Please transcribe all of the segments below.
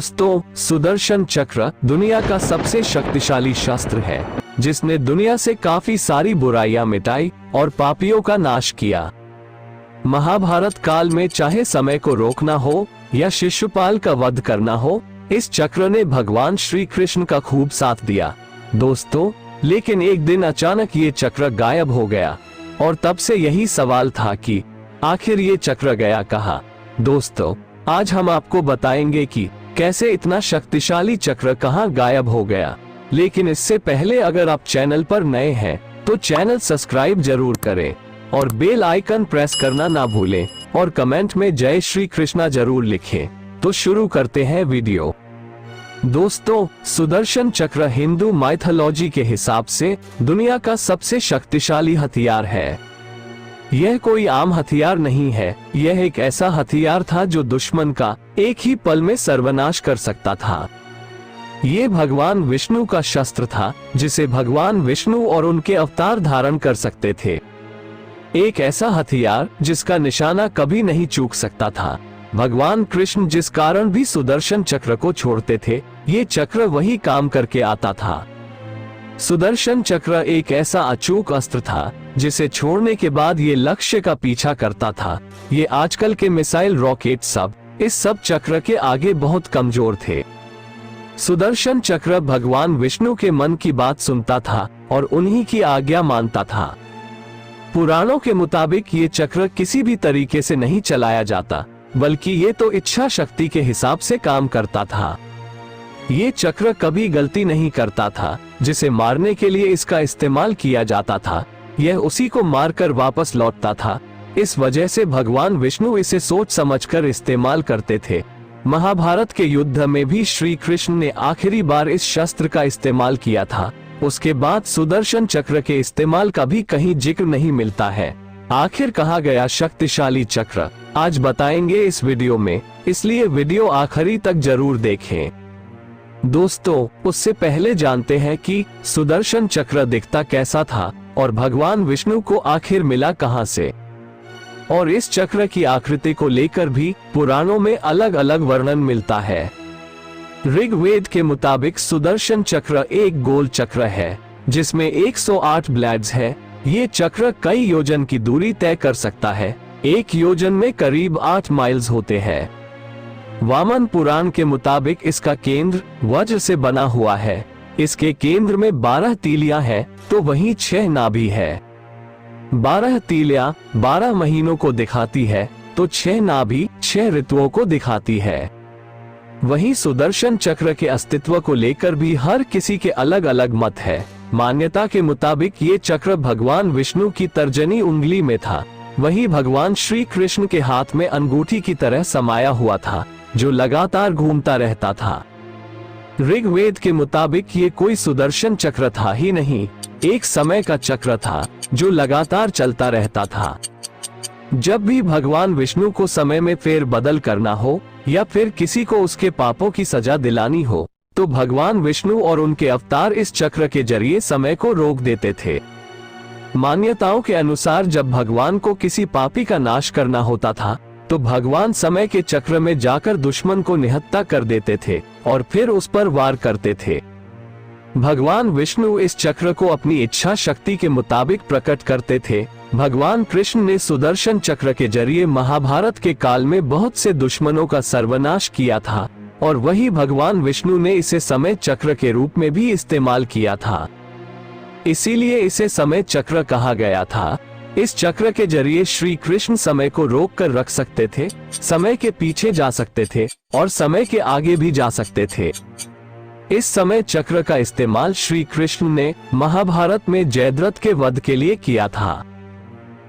दोस्तों, सुदर्शन चक्र दुनिया का सबसे शक्तिशाली शस्त्र है जिसने दुनिया से काफी सारी बुराइयां मिटाई और पापियों का नाश किया। महाभारत काल में चाहे समय को रोकना हो या शिशुपाल का वध करना हो, इस चक्र ने भगवान श्री कृष्ण का खूब साथ दिया। दोस्तों, लेकिन एक दिन अचानक ये चक्र गायब हो गया और तब से यही सवाल था कि आखिर ये चक्र गया कहाँ। दोस्तों, आज हम आपको बताएंगे कि कैसे इतना शक्तिशाली चक्र कहाँ गायब हो गया। लेकिन इससे पहले अगर आप चैनल पर नए हैं तो चैनल सब्सक्राइब जरूर करें और बेल आइकन प्रेस करना ना भूलें और कमेंट में जय श्री कृष्णा जरूर लिखें। तो शुरू करते हैं वीडियो। दोस्तों, सुदर्शन चक्र हिंदू माइथोलॉजी के हिसाब से दुनिया का सबसे शक्तिशाली हथियार है। यह कोई आम हथियार नहीं है, यह एक ऐसा हथियार था जो दुश्मन का एक ही पल में सर्वनाश कर सकता था। ये भगवान विष्णु का शस्त्र था जिसे भगवान विष्णु और उनके अवतार धारण कर सकते थे। एक ऐसा हथियार जिसका निशाना कभी नहीं चूक सकता था। भगवान कृष्ण जिस कारण भी सुदर्शन चक्र को छोड़ते थे, ये चक्र वही काम करके आता था। सुदर्शन चक्र एक ऐसा अचूक अस्त्र था जिसे छोड़ने के बाद ये लक्ष्य का पीछा करता था। ये आजकल के मिसाइल, रॉकेट सब इस सब चक्र के आगे बहुत कमजोर थे। सुदर्शन चक्र भगवान विष्णु के मन की बात सुनता था और उन्हीं की आज्ञा मानता था। पुराणों के मुताबिक ये चक्र किसी भी तरीके से नहीं चलाया जाता, बल्कि ये तो इच्छा शक्ति के हिसाब से काम करता था। ये चक्र कभी गलती नहीं करता था। जिसे मारने के लिए इसका इस्तेमाल किया जाता था, यह उसी को मारकर वापस लौटता था। इस वजह से भगवान विष्णु इसे सोच समझकर इस्तेमाल करते थे। महाभारत के युद्ध में भी श्री कृष्ण ने आखिरी बार इस शस्त्र का इस्तेमाल किया था। उसके बाद सुदर्शन चक्र के इस्तेमाल का भी कहीं जिक्र नहीं मिलता है। आखिर कहाँ गया शक्तिशाली चक्र, आज बताएंगे इस वीडियो में, इसलिए वीडियो आखिरी तक जरूर देखें। दोस्तों, उससे पहले जानते हैं कि सुदर्शन चक्र दिखता कैसा था और भगवान विष्णु को आखिर मिला कहां से। और इस चक्र की आकृति को लेकर भी पुराणों में अलग अलग वर्णन मिलता है। ऋग्वेद के मुताबिक सुदर्शन चक्र एक गोल चक्र है जिसमें 108 ब्लेड्स है। ये चक्र कई योजन की दूरी तय कर सकता है। एक योजन में करीब 8 माइल्स होते हैं। वामन पुराण के मुताबिक इसका केंद्र वज्र से बना हुआ है। इसके केंद्र में 12 तीलियां हैं, तो वहीं 6 नाभि है। 12 तीलियां 12 महीनों को दिखाती है, तो 6 नाभि 6 ऋतुओं को दिखाती है। वहीं सुदर्शन चक्र के अस्तित्व को लेकर भी हर किसी के अलग अलग मत है। मान्यता के मुताबिक ये चक्र भगवान विष्णु की तर्जनी उंगली में था। वहीं भगवान श्री कृष्ण के हाथ में अंगूठी की तरह समाया हुआ था जो लगातार घूमता रहता था। ऋग्वेद के मुताबिक ये कोई सुदर्शन चक्र था ही नहीं, एक समय का चक्र था जो लगातार चलता रहता था। जब भी भगवान विष्णु को समय में फेर बदल करना हो या फिर किसी को उसके पापों की सजा दिलानी हो, तो भगवान विष्णु और उनके अवतार इस चक्र के जरिए समय को रोक देते थे। मान्यताओं के अनुसार जब भगवान को किसी पापी का नाश करना होता था, तो भगवान समय के चक्र में जाकर दुश्मन को निहत्था कर देते थे और फिर उस पर वार करते थे। भगवान विष्णु इस चक्र को अपनी इच्छा शक्ति के मुताबिक प्रकट करते थे। भगवान कृष्ण ने सुदर्शन चक्र के जरिए महाभारत के काल में बहुत से दुश्मनों का सर्वनाश किया था और वही भगवान विष्णु ने इसे समय चक्र के रूप में भी इस्तेमाल किया था। इसीलिए इसे समय चक्र कहा गया था। इस चक्र के जरिए श्री कृष्ण समय को रोक कर रख सकते थे, समय के पीछे जा सकते थे और समय के आगे भी जा सकते थे। इस समय चक्र का इस्तेमाल श्री कृष्ण ने महाभारत में जयद्रथ के वध के लिए किया था।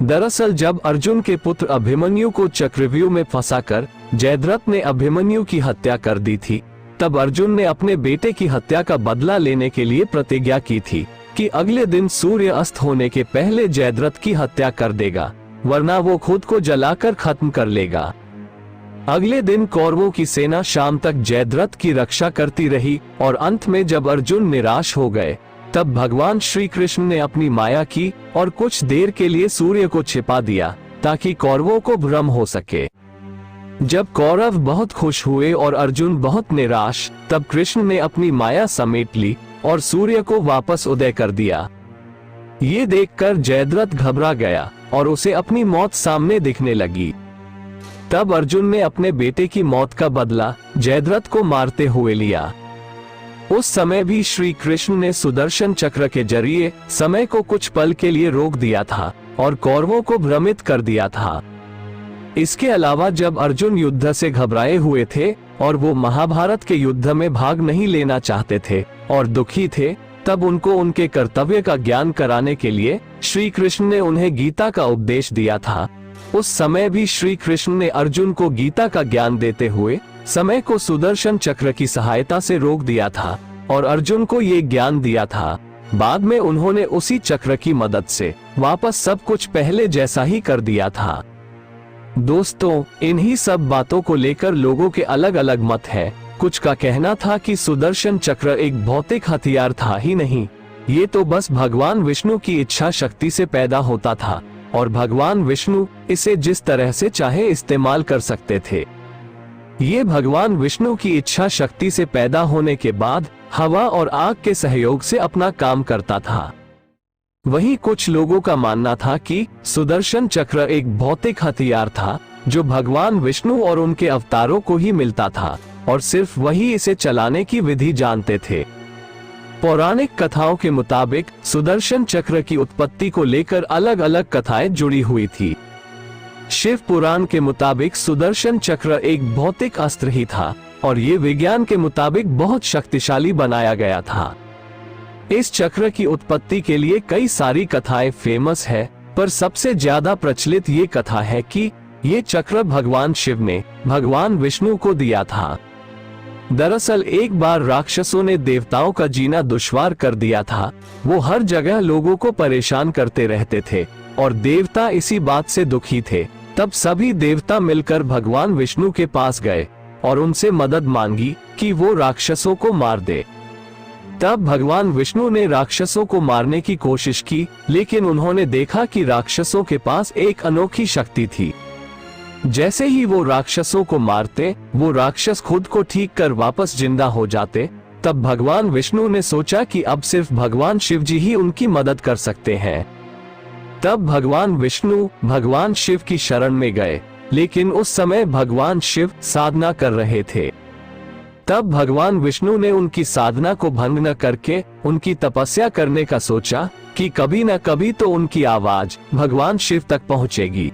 दरअसल जब अर्जुन के पुत्र अभिमन्यु को चक्रव्यूह में फंसाकर जयद्रथ ने अभिमन्यु की हत्या कर दी थी, तब अर्जुन ने अपने बेटे की हत्या का बदला लेने के लिए प्रतिज्ञा की थी कि अगले दिन सूर्य अस्त होने के पहले जयद्रथ की हत्या कर देगा, वरना वो खुद को जलाकर खत्म कर लेगा। अगले दिन कौरवों की सेना शाम तक जयद्रथ की रक्षा करती रही और अंत में जब अर्जुन निराश हो गए, तब भगवान श्री कृष्ण ने अपनी माया की और कुछ देर के लिए सूर्य को छिपा दिया ताकि कौरवों को भ्रम हो सके। जब कौरव बहुत खुश हुए और अर्जुन बहुत निराश, तब कृष्ण ने अपनी माया समेट ली और सूर्य को वापस उदय कर दिया। ये देखकर जयद्रथ घबरा गया और उसे अपनी मौत सामने दिखने लगी। तब अर्जुन ने अपने बेटे की मौत का बदला जयद्रथ को मारते हुए लिया। उस समय भी श्री कृष्ण ने सुदर्शन चक्र के जरिए समय को कुछ पल के लिए रोक दिया था और कौरवों को भ्रमित कर दिया था। इसके अलावा जब अर्जुन युद्ध से घबराए हुए थे और वो महाभारत के युद्ध में भाग नहीं लेना चाहते थे और दुखी थे, तब उनको उनके कर्तव्य का ज्ञान कराने के लिए श्री कृष्ण ने उन्हें गीता का उपदेश दिया था। उस समय भी श्री कृष्ण ने अर्जुन को गीता का ज्ञान देते हुए समय को सुदर्शन चक्र की सहायता से रोक दिया था और अर्जुन को ये ज्ञान दिया था। बाद में उन्होंने उसी चक्र की मदद से वापस सब कुछ पहले जैसा ही कर दिया था। दोस्तों, इन्हीं सब बातों को लेकर लोगों के अलग अलग मत है। कुछ का कहना था कि सुदर्शन चक्र एक भौतिक हथियार था ही नहीं, ये तो बस भगवान विष्णु की इच्छा शक्ति से पैदा होता था और भगवान विष्णु इसे जिस तरह से चाहे इस्तेमाल कर सकते थे। ये भगवान विष्णु की इच्छा शक्ति से पैदा होने के बाद हवा और आग के सहयोग से अपना काम करता था। वहीं कुछ लोगों का मानना था कि सुदर्शन चक्र एक भौतिक हथियार था जो भगवान विष्णु और उनके अवतारों को ही मिलता था और सिर्फ वही इसे चलाने की विधि जानते थे। पौराणिक कथाओं के मुताबिक सुदर्शन चक्र की उत्पत्ति को लेकर अलग अलग कथाएं जुड़ी हुई थी। शिव पुराण के मुताबिक सुदर्शन चक्र एक भौतिक अस्त्र ही था और ये विज्ञान के मुताबिक बहुत शक्तिशाली बनाया गया था। इस चक्र की उत्पत्ति के लिए कई सारी कथाएं फेमस है, पर सबसे ज्यादा प्रचलित ये कथा है कि ये चक्र भगवान शिव ने भगवान विष्णु को दिया था। दरअसल एक बार राक्षसों ने देवताओं का जीना दुश्वार कर दिया था। वो हर जगह लोगों को परेशान करते रहते थे और देवता इसी बात से दुखी थे। तब सभी देवता मिलकर भगवान विष्णु के पास गए और उनसे मदद मांगी कि वो राक्षसों को मार दे। तब भगवान विष्णु ने राक्षसों को मारने की कोशिश की, लेकिन उन्होंने देखा कि राक्षसों के पास एक अनोखी शक्ति थी। जैसे ही वो राक्षसों को मारते, वो राक्षस खुद को ठीक कर वापस जिंदा हो जाते। तब भगवान विष्णु ने सोचा कि अब सिर्फ भगवान शिव जी ही उनकी मदद कर सकते हैं। तब भगवान विष्णु भगवान शिव की शरण में गए, लेकिन उस समय भगवान शिव साधना कर रहे थे। तब भगवान विष्णु ने उनकी साधना को भंग न करके उनकी तपस्या करने का सोचा कि कभी न कभी तो उनकी आवाज भगवान शिव तक पहुंचेगी।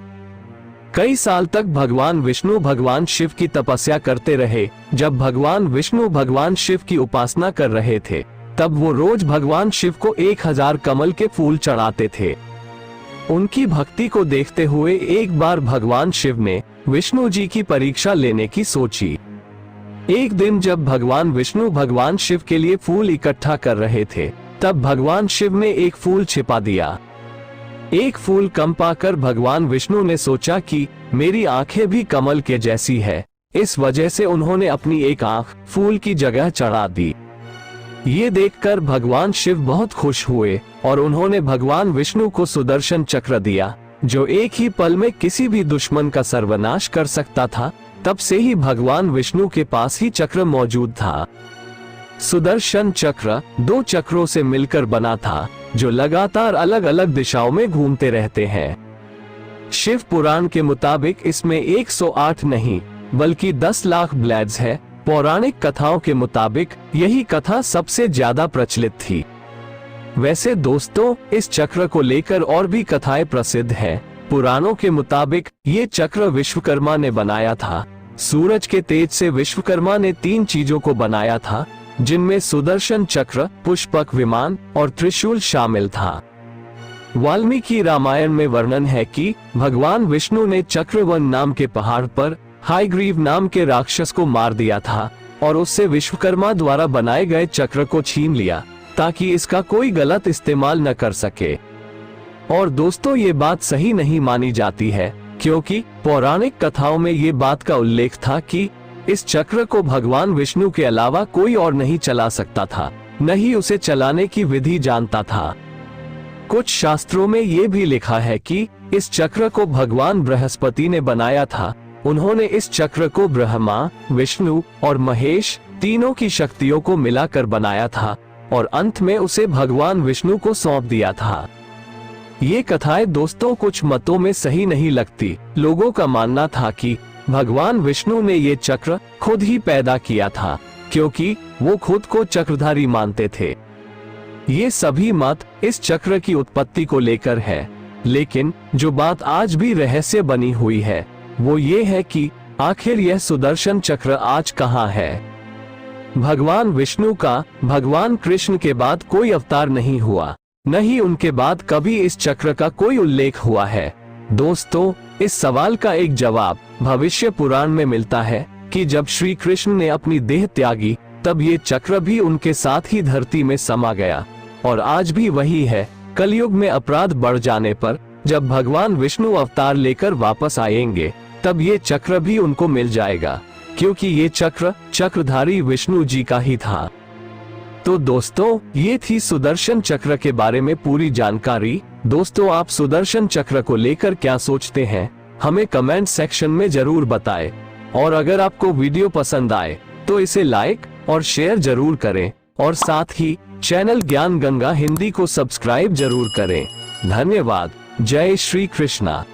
कई साल तक भगवान विष्णु भगवान शिव की तपस्या करते रहे। जब भगवान विष्णु भगवान शिव की उपासना कर रहे थे, तब वो रोज भगवान शिव को 1000 कमल के फूल चढ़ाते थे। उनकी भक्ति को देखते हुए एक बार भगवान शिव ने विष्णु जी की परीक्षा लेने की सोची। एक दिन जब भगवान विष्णु भगवान शिव के लिए फूल इकट्ठा कर रहे थे, तब भगवान शिव ने एक फूल छिपा दिया। एक फूल कम पाकर भगवान विष्णु ने सोचा कि मेरी आंखें भी कमल के जैसी है। इस वजह से उन्होंने अपनी एक आंख फूल की जगह चढ़ा दी। ये देखकर भगवान शिव बहुत खुश हुए और उन्होंने भगवान विष्णु को सुदर्शन चक्र दिया, जो एक ही पल में किसी भी दुश्मन का सर्वनाश कर सकता था। तब से ही भगवान विष्णु के पास ही चक्र मौजूद था। सुदर्शन चक्र 2 चक्रों से मिलकर बना था, जो लगातार अलग अलग दिशाओं में घूमते रहते हैं। शिव पुराण के मुताबिक इसमें 108 नहीं बल्कि 10 लाख ब्लेड्स है। पौराणिक कथाओं के मुताबिक यही कथा सबसे ज्यादा प्रचलित थी। वैसे दोस्तों, इस चक्र को लेकर और भी कथाएं प्रसिद्ध हैं। पुराणों के मुताबिक ये चक्र विश्वकर्मा ने बनाया था। सूरज के तेज से विश्वकर्मा ने 3 चीजों को बनाया था, जिनमें सुदर्शन चक्र, पुष्पक विमान और त्रिशूल शामिल था। वाल्मीकि रामायण में वर्णन है कि भगवान विष्णु ने चक्रवन नाम के पहाड़ पर हायग्रीव नाम के राक्षस को मार दिया था और उससे विश्वकर्मा द्वारा बनाए गए चक्र को छीन लिया, ताकि इसका कोई गलत इस्तेमाल न कर सके। और दोस्तों, ये बात सही नहीं मानी जाती है, क्योंकि पौराणिक कथाओं में ये बात का उल्लेख था कि इस चक्र को भगवान विष्णु के अलावा कोई और नहीं चला सकता था, न ही उसे चलाने की विधि जानता था। कुछ शास्त्रों में ये भी लिखा है कि इस चक्र को भगवान बृहस्पति ने बनाया था, उन्होंने इस चक्र को ब्रह्मा, विष्णु और महेश तीनों की शक्तियों को मिलाकर बनाया था और अंत में उसे भगवान विष्णु को सौंप दिया था। ये कथाएं दोस्तों कुछ मतों में सही नहीं लगती। लोगों का मानना था कि भगवान विष्णु ने ये चक्र खुद ही पैदा किया था, क्योंकि वो खुद को चक्रधारी मानते थे। ये सभी मत इस चक्र की उत्पत्ति को लेकर है, लेकिन जो बात आज भी रहस्य बनी हुई है वो ये है कि आखिर यह सुदर्शन चक्र आज कहाँ है। भगवान विष्णु का भगवान कृष्ण के बाद कोई अवतार नहीं हुआ, न ही उनके बाद कभी इस चक्र का कोई उल्लेख हुआ है। दोस्तों, इस सवाल का एक जवाब भविष्य पुराण में मिलता है कि जब श्री कृष्ण ने अपनी देह त्यागी तब ये चक्र भी उनके साथ ही धरती में समा गया। और आज भी वही है। कलयुग में अपराध बढ़ जाने पर जब भगवान विष्णु अवतार लेकर वापस आएंगे तब ये चक्र भी उनको मिल जाएगा, क्योंकि ये चक्र चक्रधारी विष्णु जी का ही था। तो दोस्तों, ये थी सुदर्शन चक्र के बारे में पूरी जानकारी। दोस्तों, आप सुदर्शन चक्र को लेकर क्या सोचते हैं, हमें कमेंट सेक्शन में जरूर बताएं। और अगर आपको वीडियो पसंद आए तो इसे लाइक और शेयर जरूर करें, और साथ ही चैनल ज्ञान गंगा हिंदी को सब्सक्राइब जरूर करें। धन्यवाद। जय श्री कृष्णा।